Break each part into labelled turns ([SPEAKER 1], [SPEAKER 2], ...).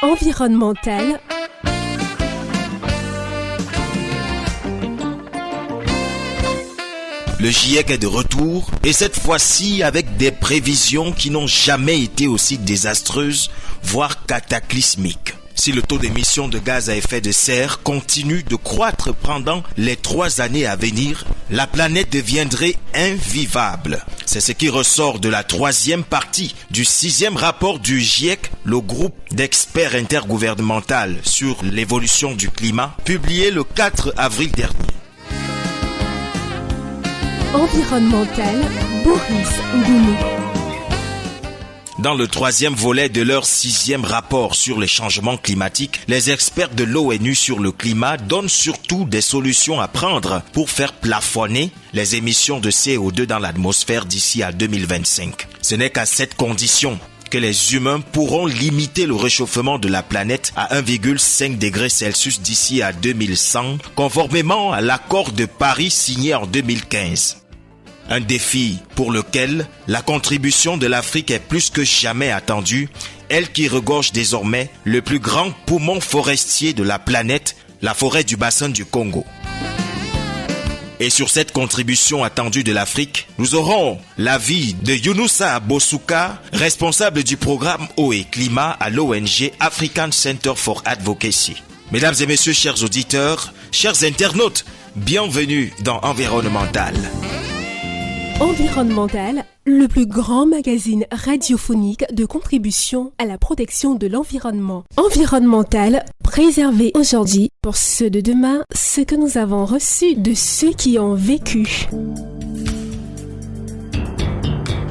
[SPEAKER 1] environnementale.
[SPEAKER 2] Le GIEC est de retour et cette fois-ci avec des prévisions qui n'ont jamais été aussi désastreuses, voire cataclysmiques. Si le taux d'émission de gaz à effet de serre continue de croître pendant les 3 années à venir, la planète deviendrait invivable. C'est ce qui ressort de la 3e partie du 6e rapport du GIEC, le groupe d'experts intergouvernemental sur l'évolution du climat, publié le 4 avril dernier.
[SPEAKER 1] Environnemental, Boris Ngounou.
[SPEAKER 2] Dans le 3e volet de leur 6e rapport sur les changements climatiques, les experts de l'ONU sur le climat donnent surtout des solutions à prendre pour faire plafonner les émissions de CO2 dans l'atmosphère d'ici à 2025. Ce n'est qu'à cette condition que les humains pourront limiter le réchauffement de la planète à 1,5 degré Celsius d'ici à 2100, conformément à l'accord de Paris signé en 2015. Un défi pour lequel la contribution de l'Afrique est plus que jamais attendue, elle qui regorge désormais le plus grand poumon forestier de la planète, la forêt du bassin du Congo. Et sur cette contribution attendue de l'Afrique, nous aurons l'avis de Younoussa Bosouka, responsable du programme Eau et Climat à l'ONG African Center for Advocacy. Mesdames et messieurs, chers auditeurs, chers internautes, bienvenue dans Environnemental.
[SPEAKER 1] Environnemental, le plus grand magazine radiophonique de contribution à la protection de l'environnement. Environnemental, préservé aujourd'hui pour ceux de demain, ce que nous avons reçu de ceux qui ont vécu.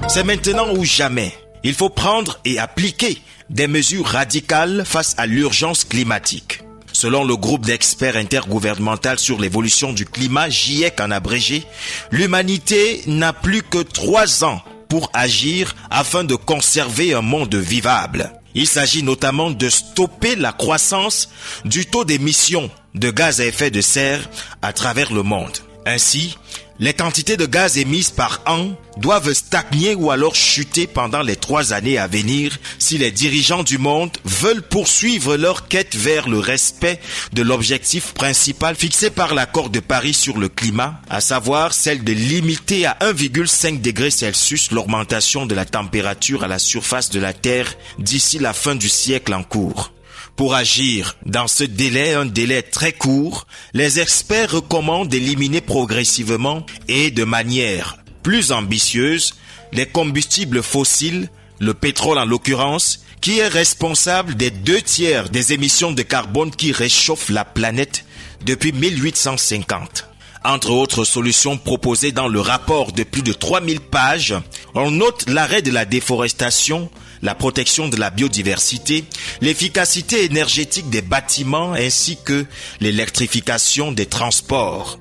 [SPEAKER 2] C'est maintenant ou jamais. Il faut prendre et appliquer des mesures radicales face à l'urgence climatique. Selon le groupe d'experts intergouvernemental sur l'évolution du climat, GIEC en abrégé, l'humanité n'a plus que 3 ans pour agir afin de conserver un monde vivable. Il s'agit notamment de stopper la croissance du taux d'émission de gaz à effet de serre à travers le monde. Ainsi, les quantités de gaz émises par an doivent stagner ou alors chuter pendant les 3 années à venir si les dirigeants du monde veulent poursuivre leur quête vers le respect de l'objectif principal fixé par l'accord de Paris sur le climat, à savoir celle de limiter à 1,5 degré Celsius l'augmentation de la température à la surface de la Terre d'ici la fin du siècle en cours. Pour agir dans ce délai, un délai très court, les experts recommandent d'éliminer progressivement et de manière plus ambitieuse les combustibles fossiles, le pétrole en l'occurrence, qui est responsable des 2/3 des émissions de carbone qui réchauffent la planète depuis 1850. Entre autres solutions proposées dans le rapport de plus de 3000 pages, on note l'arrêt de la déforestation, la protection de la biodiversité, l'efficacité énergétique des bâtiments ainsi que l'électrification des transports.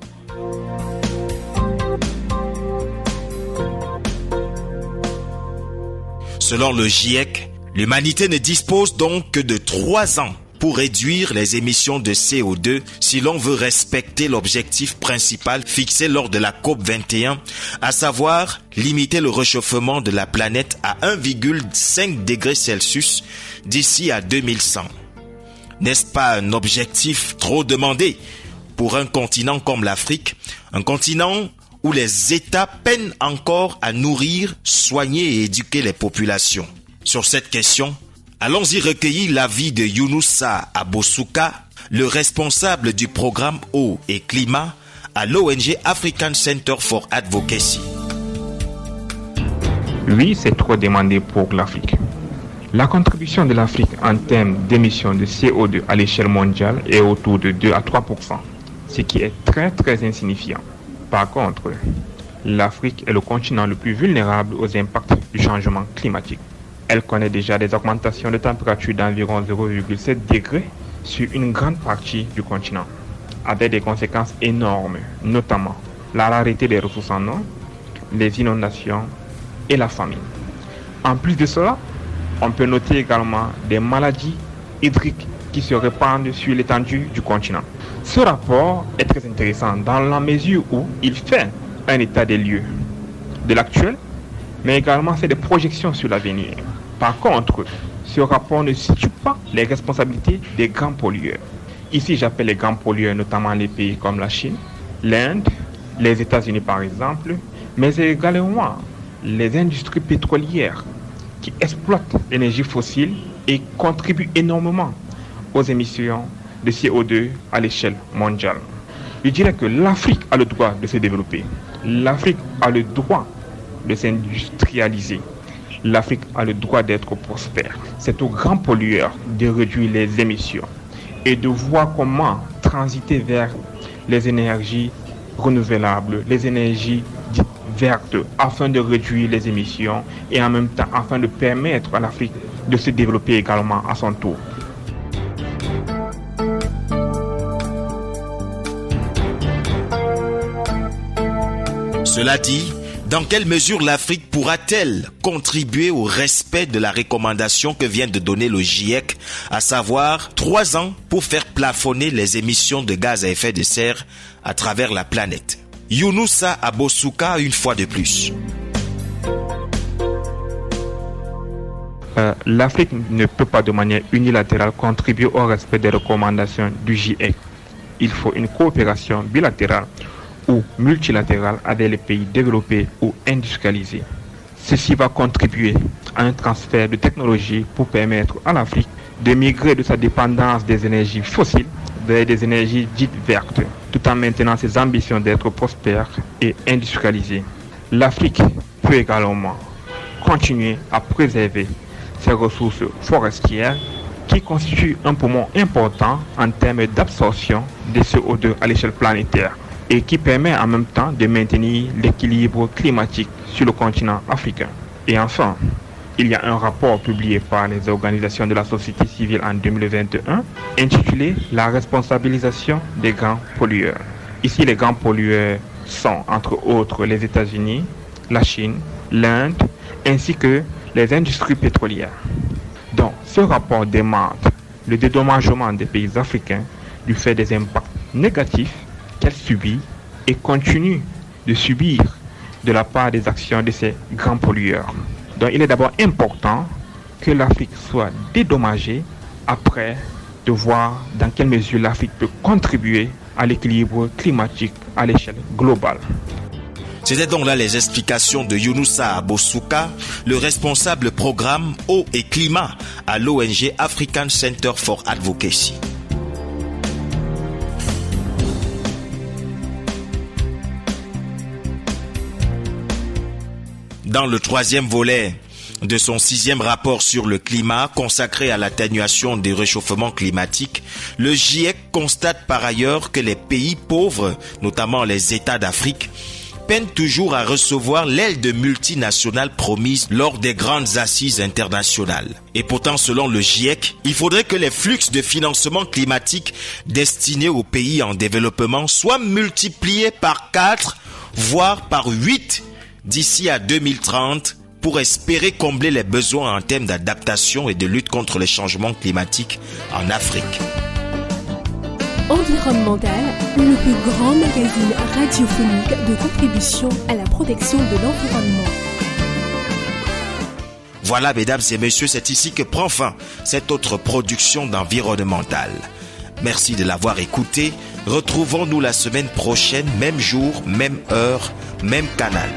[SPEAKER 2] Selon le GIEC, l'humanité ne dispose donc que de 3 ans pour réduire les émissions de CO2 si l'on veut respecter l'objectif principal fixé lors de la COP21, à savoir limiter le réchauffement de la planète à 1,5 degré Celsius d'ici à 2100. N'est-ce pas un objectif trop demandé pour un continent comme l'Afrique, un continent où les États peinent encore à nourrir, soigner et éduquer les populations? Sur cette question, allons-y recueillir l'avis de Younoussa Bosouka, le responsable du programme Eau et Climat à l'ONG African Center for Advocacy.
[SPEAKER 3] Oui, c'est trop demandé pour l'Afrique. La contribution de l'Afrique en termes d'émissions de CO2 à l'échelle mondiale est autour de 2 à 3%, ce qui est très insignifiant. Par contre, l'Afrique est le continent le plus vulnérable aux impacts du changement climatique. Elle connaît déjà des augmentations de température d'environ 0,7 degrés sur une grande partie du continent, avec des conséquences énormes, notamment la rareté des ressources en eau, les inondations et la famine. En plus de cela, on peut noter également des maladies hydriques qui se répandent sur l'étendue du continent. Ce rapport est très intéressant dans la mesure où il fait un état des lieux de l'actuel, mais également fait des projections sur l'avenir. Par contre, ce rapport ne situe pas les responsabilités des grands pollueurs. Ici, j'appelle les grands pollueurs notamment les pays comme la Chine, l'Inde, les États-Unis par exemple, mais également les industries pétrolières qui exploitent l'énergie fossile et contribuent énormément aux émissions de CO2 à l'échelle mondiale. Je dirais que l'Afrique a le droit de se développer. L'Afrique a le droit de s'industrialiser. L'Afrique a le droit d'être prospère. C'est aux grands pollueurs de réduire les émissions et de voir comment transiter vers les énergies renouvelables, les énergies dites vertes, afin de réduire les émissions et en même temps afin de permettre à l'Afrique de se développer également à son tour.
[SPEAKER 2] Cela dit, dans quelle mesure l'Afrique pourra-t-elle contribuer au respect de la recommandation que vient de donner le GIEC, à savoir 3 ans pour faire plafonner les émissions de gaz à effet de serre à travers la planète? Younoussa Abosouka, une fois de plus.
[SPEAKER 3] L'Afrique ne peut pas de manière unilatérale contribuer au respect des recommandations du GIEC. Il faut une coopération bilatérale ou multilatérale avec les pays développés ou industrialisés. Ceci va contribuer à un transfert de technologie pour permettre à l'Afrique de migrer de sa dépendance des énergies fossiles vers des énergies dites vertes, tout en maintenant ses ambitions d'être prospère et industrialisée. L'Afrique peut également continuer à préserver ses ressources forestières qui constituent un poumon important en termes d'absorption de CO2 à l'échelle planétaire et qui permet en même temps de maintenir l'équilibre climatique sur le continent africain. Et enfin, il y a un rapport publié par les organisations de la société civile en 2021 intitulé « La responsabilisation des grands pollueurs ». Ici, les grands pollueurs sont entre autres les États-Unis, la Chine, l'Inde, ainsi que les industries pétrolières. Donc, ce rapport demande le dédommagement des pays africains du fait des impacts négatifs qu'elles subissent et continuent de subir de la part des actions de ces grands pollueurs. Donc, il est d'abord important que l'Afrique soit dédommagée après de voir dans quelle mesure l'Afrique peut contribuer à l'équilibre climatique à l'échelle globale.
[SPEAKER 2] C'était donc là les explications de Younoussa Abosouka, le responsable programme Eau et Climat à l'ONG African Center for Advocacy. Dans le 3e volet de son 6e rapport sur le climat consacré à l'atténuation des réchauffements climatiques, le GIEC constate par ailleurs que les pays pauvres, notamment les États d'Afrique, peinent toujours à recevoir l'aide de multinationales promises lors des grandes assises internationales. Et pourtant, selon le GIEC, il faudrait que les flux de financement climatique destinés aux pays en développement soient multipliés par 4, voire par 8 d'ici à 2030 pour espérer combler les besoins en termes d'adaptation et de lutte contre les changements climatiques en Afrique.
[SPEAKER 1] Environnemental, le plus grand magazine radiophonique de contribution à la protection de l'environnement.
[SPEAKER 2] Voilà, mesdames et messieurs, c'est ici que prend fin cette autre production d'Environnemental. Merci de l'avoir écouté. Retrouvons-nous la semaine prochaine, même jour, même heure, même canal.